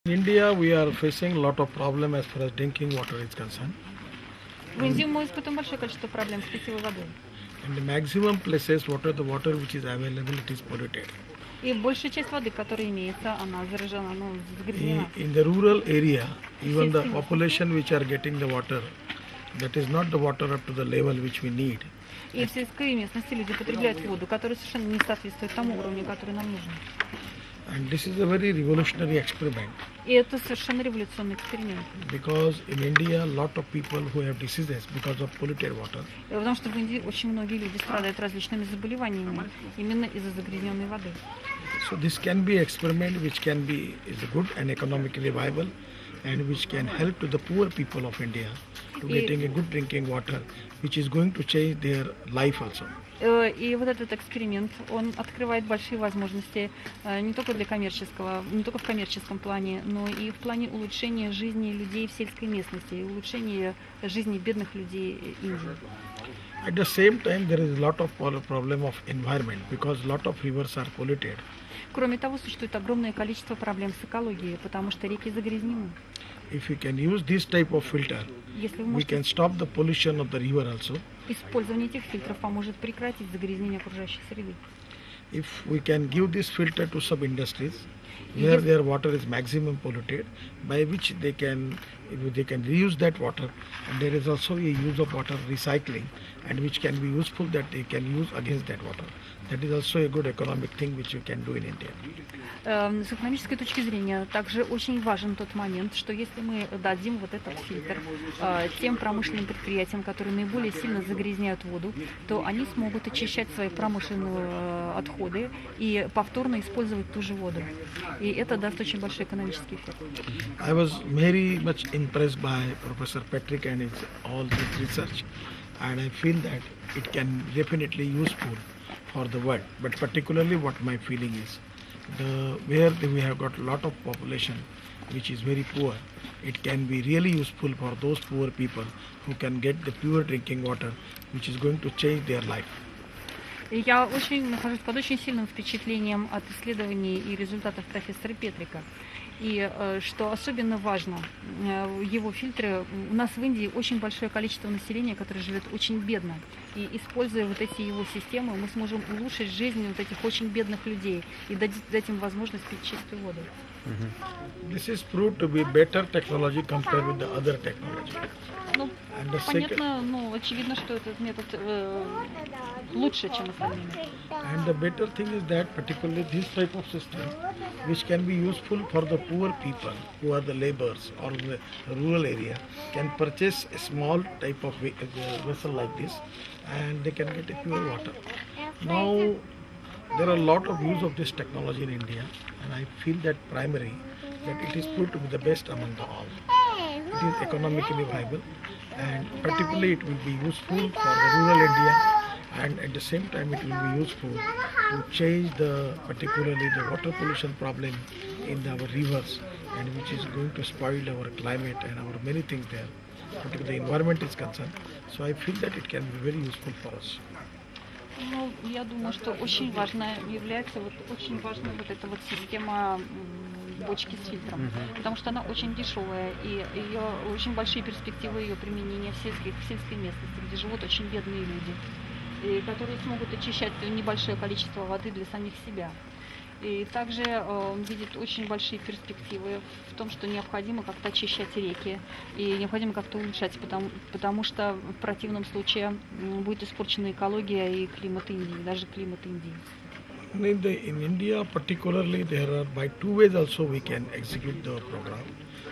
In India, we are facing a lot of problem as far as drinking water is concerned. В Индии мы испытываем большое количество проблем с питьевой водой. In the maximum places, the water which is available, it is polluted. И большая часть воды, которая имеется, она заражена, загрязнена. In the rural area, even the population which are getting the water, that is not the water up to the level which we need. И в сельской местности люди потребляют воду, которая совершенно не соответствует тому уровню, который нам нужен. And this is a very revolutionary experiment. И это совершенно революционный эксперимент. Because in India, a lot of people who have diseases because of polluted water. Потому что в Индии очень многие люди страдают различными заболеваниями именно из-за загрязненной воды. So this can be experiment which can be is good and economically viable, and which can help to the poor people of India to getting a good drinking water, which is going to change their life also. И вот этот эксперимент, он открывает большие возможности не только для коммерческого, не только в коммерческом плане, но и в плане улучшения жизни людей в сельской местности, и улучшения жизни бедных людей Индии. At the same time, there is a lot of problem of environment because a lot of rivers are polluted. Кроме того, существует огромное количество проблем с экологией, потому что реки загрязнены. If we can use this type of filter, we can stop the pollution of the river also. Использование этих фильтров поможет прекратить загрязнение окружающей среды. If we can give this filter to some industries where their water is maximum polluted, by which they can reuse that water, and there is also a use of water recycling, and which can be useful that they can use against that water. That is also a good economic thing which we can do in India. С экономической точки зрения также очень важен тот момент, что если мы дадим вот этот фильтр тем промышленным предприятиям, которые наиболее сильно загрязняют воду, то они смогут очищать свои промышленные отходы и повторно использовать ту же воду. И это даст очень большой экономический эффект. I was very much impressed by Professor Patrick and all his research, and I feel that it can definitely useful for the world. But particularly, what my feeling is, where we have got a lot of population which is very poor, it can be really useful for those poor people who can get the pure drinking water, which is going to change their life. Я нахожусь под очень сильным впечатлением от исследований и результатов профессора Петрика. И что особенно важно, его фильтры, у нас в Индии очень большое количество населения, которое живет очень бедно. И используя вот эти его системы, мы сможем улучшить жизнь вот этих очень бедных людей и дать им возможность пить чистую воду. This is proved to be better technology compared with the other technology. Ну, понятно, очевидно, что этот метод лучше, чем остальные. And the better thing is that particularly this type of system, which can be useful for the poor people who are the laborers or the rural area, can purchase a small type of vessel like this, and they can get a pure water. Now, there are a lot of use of this technology in India, and I feel that it is proved to be the best among the all. It is economically viable, and particularly it will be useful for the rural India, and at the same time it will be useful to change particularly the water pollution problem in our rivers, and which is going to spoil our climate and our many things there, particularly the environment is concerned. So I feel that it can be very useful for us. Ну, я думаю, что очень важная является очень важная вот эта вот система бочки с фильтром, потому что она очень дешевая, и ее очень большие перспективы ее применения в сельской местности, где живут очень бедные люди, и которые смогут очищать небольшое количество воды для самих себя. И также видит очень большие перспективы в том, что необходимо как-то очищать реки и необходимо как-то улучшать, потому что в противном случае будет испорчена экология и климат Индии, даже климат Индии. In India particularly, there are by two ways also we can execute the program.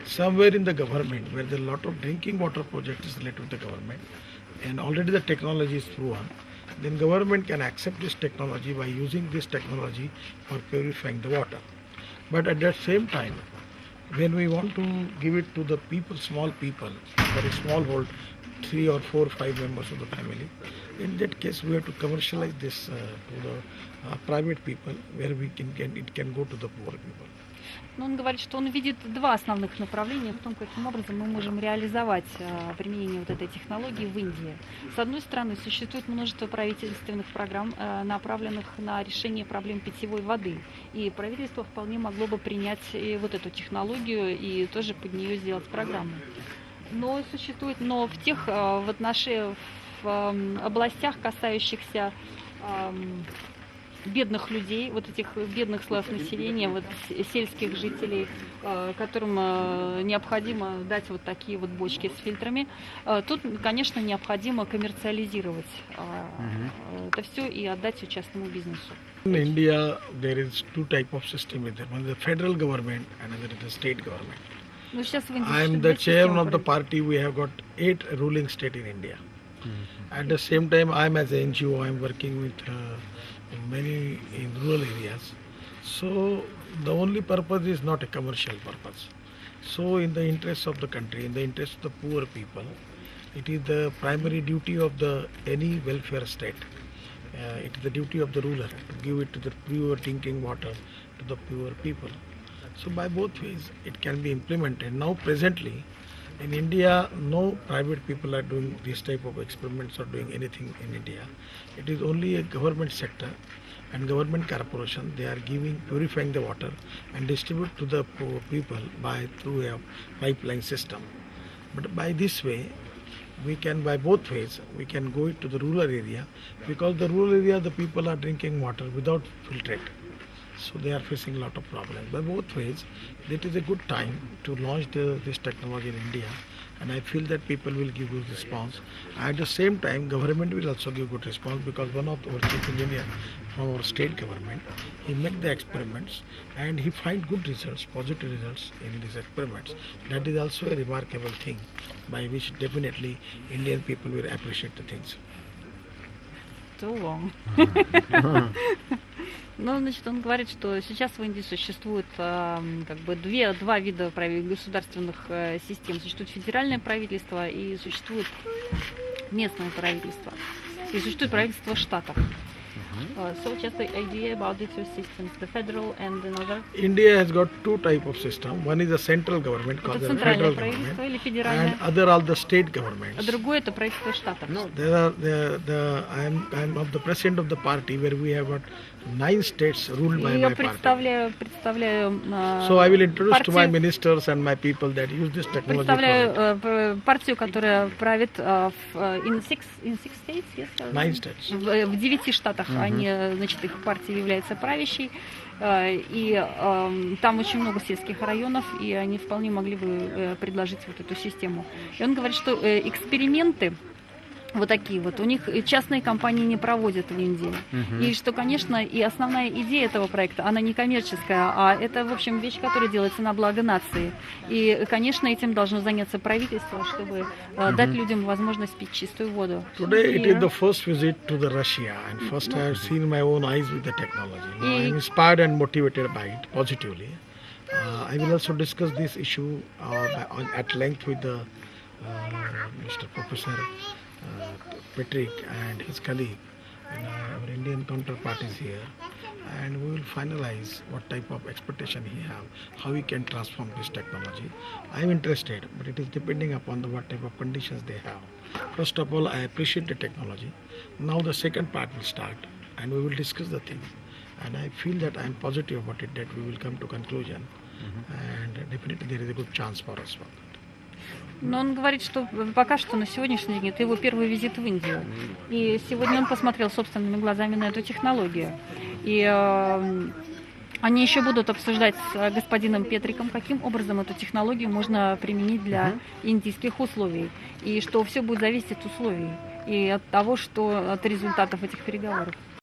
Somewhere in the government, where there are a lot of drinking water projects related to the government, and already the technology is proven, then government can accept this technology by using this technology for purifying the water. But at that same time, when we want to give it to the people, small people, very small hold, 3 or 4 or 5 members of the family, in that case we have to commercialize this to the private people, where it can go to the poor people. Но он говорит, что он видит два основных направления в том, каким образом мы можем реализовать применение вот этой технологии в Индии. С одной стороны, существует множество правительственных программ, направленных на решение проблем питьевой воды. И правительство вполне могло бы принять и вот эту технологию и тоже под нее сделать программу. Но в тех в областях, касающихся бедных людей, вот этих бедных слоев населения, вот сельских жителей, которым необходимо дать вот такие вот бочки с фильтрами, тут, конечно, необходимо коммерциализировать это все и отдать все частному бизнесу. In India, there is two type of system with them. One is the federal government, another is the state government. Но сейчас в Индии I am the chairman of the party. We have got 8 ruling state in India. At the same time, I am as an NGO. I am working with many in rural areas. So the only purpose is not a commercial purpose. So in the interest of the country, in the interest of the poor people, it is the primary duty of the any welfare state. It is the duty of the ruler to give it to the pure drinking water to the poor people. So by both ways, it can be implemented. Now presently, in India, no private people are doing this type of experiments or doing anything in India. It is only a government sector and government corporation. They are purifying the water and distribute to the poor people through a pipeline system. But by this way, by both ways, we can go to the rural area, because the rural area, the people are drinking water without filtrate. So they are facing a lot of problems. By both ways, it is a good time to launch this technology in India, and I feel that people will give good response. At the same time, government will also give good response, because one of our chief engineer from our state government, he make the experiments and he find good results, positive results in these experiments. That is also a remarkable thing, by which definitely Indian people will appreciate the things. Too long. Ну, значит, он говорит, что сейчас в Индии существует как бы два вида государственных систем. Существует федеральное правительство и существует местное правительство. И существует правительство штатов. So just the idea about the two systems, the federal and another. India has got two type of system. One is the central government called the federal government, and other are the state governments. А другое это правительство штатов. No, there are I'm of the president of the party, where we have got 9 states ruled by my party. Представляю. So I will introduce to my ministers and my people that use this technology. Представляю партию, которая правит in six states, yes? 9 states. В 9 штатах они, значит, их партия является правящей, и там очень много сельских районов, и они вполне могли бы предложить вот эту систему. И он говорит, что эксперименты вот такие вот у них частные компании не проводят в Индии. И что, конечно, и основная идея этого проекта, она не коммерческая, а это, в общем, вещь, которая делается на благо нации. И, конечно, этим должно заняться правительство, чтобы дать людям возможность пить чистую воду. Today it is the first visit to the Russia, and first I have seen my own eyes with the technology. Now I am inspired and motivated by it positively. I will also discuss this issue at length with the Mr. Professor Patrick and his colleague, and our Indian counterpart is here, and we will finalize what type of expectation he have, how he can transform this technology. I am interested, but it is depending upon what type of conditions they have. First of all, I appreciate the technology. Now the second part will start, and we will discuss the thing. And I feel that I am positive about it, that we will come to conclusion, and definitely there is a good chance for us for that. Но он говорит, что пока что на сегодняшний день это его первый визит в Индию. И сегодня он посмотрел собственными глазами на эту технологию. И они еще будут обсуждать с господином Петриком, каким образом эту технологию можно применить для индийских условий. И что все будет зависеть от условий и от того, от результатов этих переговоров.